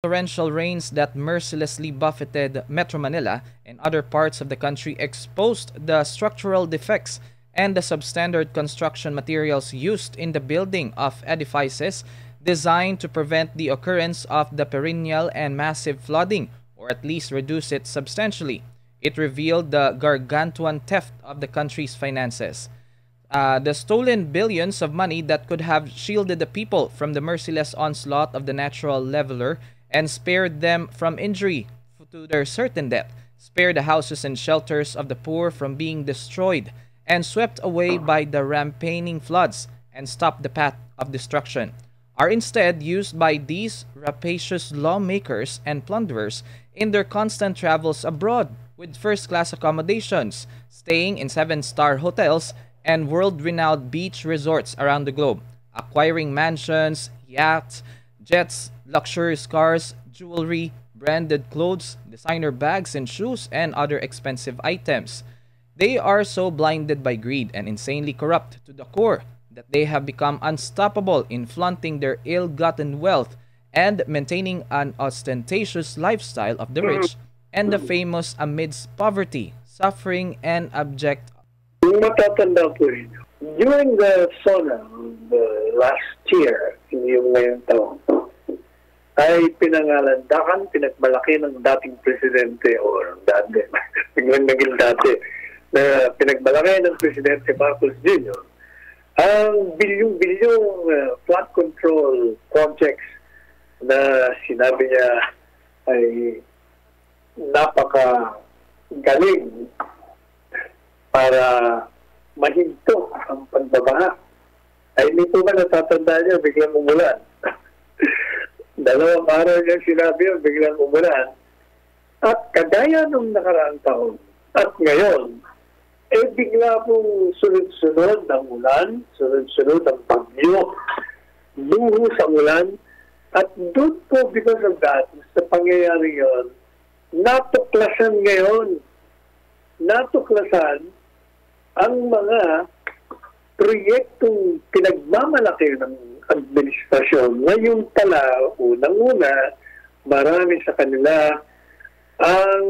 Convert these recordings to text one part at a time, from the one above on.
Torrential rains that mercilessly buffeted Metro Manila and other parts of the country exposed the structural defects and the substandard construction materials used in the building of edifices designed to prevent the occurrence of the perennial and massive flooding, or at least reduce it substantially. It revealed the gargantuan theft of the country's finances. The stolen billions of money that could have shielded the people from the merciless onslaught of the natural leveler and spared them from injury to their certain death, spared the houses and shelters of the poor from being destroyed and swept away by the rampaging floods and stopped the path of destruction, are instead used by these rapacious lawmakers and plunderers in their constant travels abroad with first-class accommodations, staying in seven-star hotels and world-renowned beach resorts around the globe, acquiring mansions, yachts, jets, luxurious cars, jewelry, branded clothes, designer bags and shoes, and other expensive items. They are so blinded by greed and insanely corrupt to the core that they have become unstoppable in flaunting their ill-gotten wealth and maintaining an ostentatious lifestyle of the rich and the famous amidst poverty, suffering, and abject. Yung matatanda po rin, during the SONA last year, yung ngayong taon, ay pinangalandakan, pinagmalaki ng dating presidente o dati, biglang naging dati, na pinagmalaki ng presidente Marcos Jr. ang bilyong-bilyong flood control projects na sinabi niya ay napaka-galing para mahinto ang pagbabaha. Ay hindi po ba natatanda niya, biglang umulan. Dalawang araw niya sinabi yun, biglang umulan. At kagaya nung nakaraang taon, at ngayon, bigla pong sunod-sunod ng ulan, sunod-sunod ang bagyo, luho sa ulan, at doon po, because of that, sa pangyayari yun, natuklasan ngayon, ang mga proyektong pinagmamalaki ng administrasyon. Ngayon pala, unang-una, marami sa kanila ang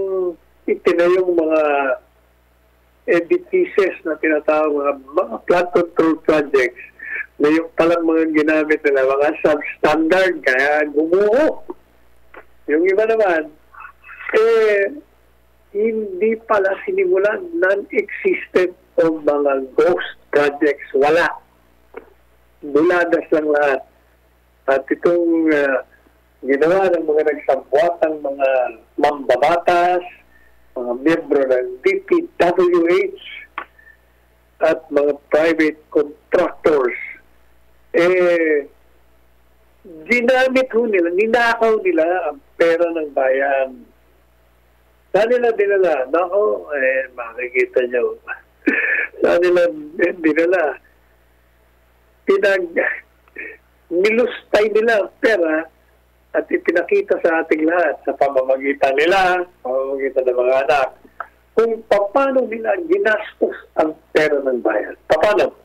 itinayong mga edifices na tinatawag mga flood control projects na yung palang mga ginamit nila, mga substandard, kaya gumuho. Yung iba naman, hindi pala sinimulan, non-existent o mga ghost projects. Wala. Buladas lang lahat. At itong ginawa ng mga nagsabuatang mga mambabatas, mga miyembro ng DPWH at mga private contractors, ginamit ho nila, ninakaw nila ang pera ng bayan. Saan nila dinala? Nako, makikita nyo. Saan nila dinala? Nilustay nila ang pera at ipinakita sa ating lahat sa pamamagitan nila, pamamagitan ng mga anak, kung paano nila ginastos ang pera ng bayan. Paano?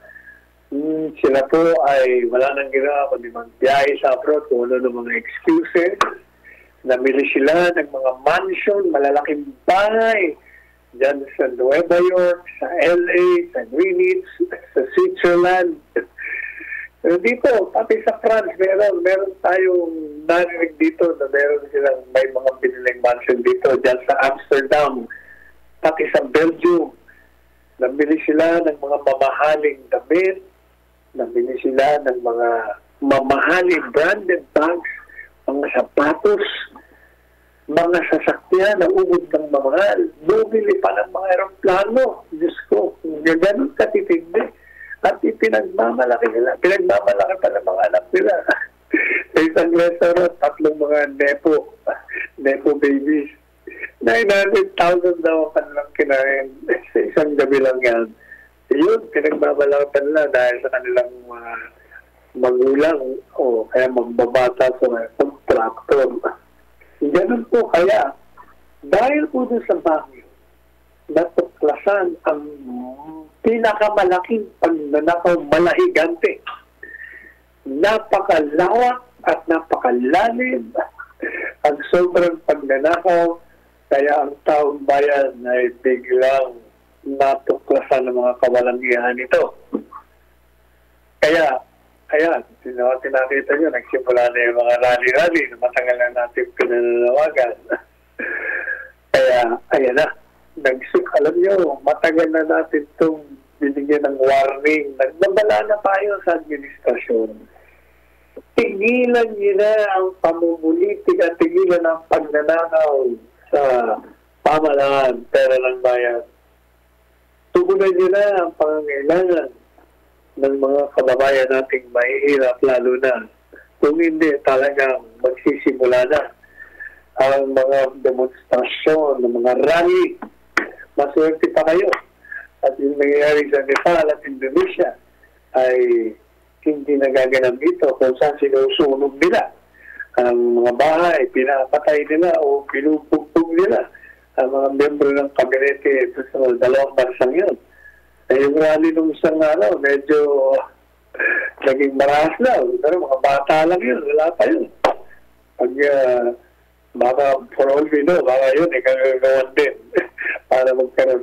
Sila po ay wala nang ginawa kundi magbiyahe sa abroad kung ano ng mga excuses. Namili sila ng mga mansion, malalaking bahay dyan sa Nueva York, sa LA, sa Greenwich, sa Switzerland. Dito, pati sa France, meron tayong narinig dito na meron silang may mga biniling mansion dito, dyan sa Amsterdam, pati sa Belgium. Nabili sila ng mga mamahaling damit, nabili sila ng mga mamahaling branded bags, mga sapatos, mga sasakyan na ubod ng mamahal, bumili pa ng mga aeroplano. Diyos ko, ganun katitindi. At pinagmamalaki pinagmamalaki pa ng mga anak nila. Sa isang restaurant, 3 mga nepo babies. 900,000 daw ang kanilang kinain. Sa isang gabi lang yan. Yun, pinagmamalaki pa nila dahil sa kanilang magulang o kaya magbabata sa contractor. Ganun po kaya, dahil po doon sa bagyo, natuklasan ang pinakamalaking pagnanakaw malahigante. Napakalawak at napakalalim sobrang pagnanakaw, kaya ang taong bayan ay biglang natuklasan ng mga kawalangihan ito. Kaya, ayan, tinakita nyo, nagsimula na yung mga rally-rally na matagal na natin pinananawagan. Kaya, ayan na, alam nyo, matagal na natin itong binigyan ng warning. Nagbabala na tayo sa administrasyon. Tigilan nyo na ang pamumulitik at tigilan ang pagnanakaw sa pamahalaan, pera ng bayan. Tugunan nyo na ang pangangailangan ng mga kababayan nating mahihirap, lalo na kung hindi talagang magsisimula na ang mga demonstrasyon, ng mga rally. Maswerte pa kayo. At yung nangyayari sa Nepal at Indonesia ay hindi nagaganap dito kung saan sinusunog nila ang mga bahay, pinapatay nila o pinupugbog nila ang mga membro ng kabinete sa dalawang bansang yun. Eh, yung rally nung isang araw, medyo naging maras na. Pero mga bata lang yun, wala pa yun. Pag baka for all we know, baka yun, ikagagawan din para magkaroon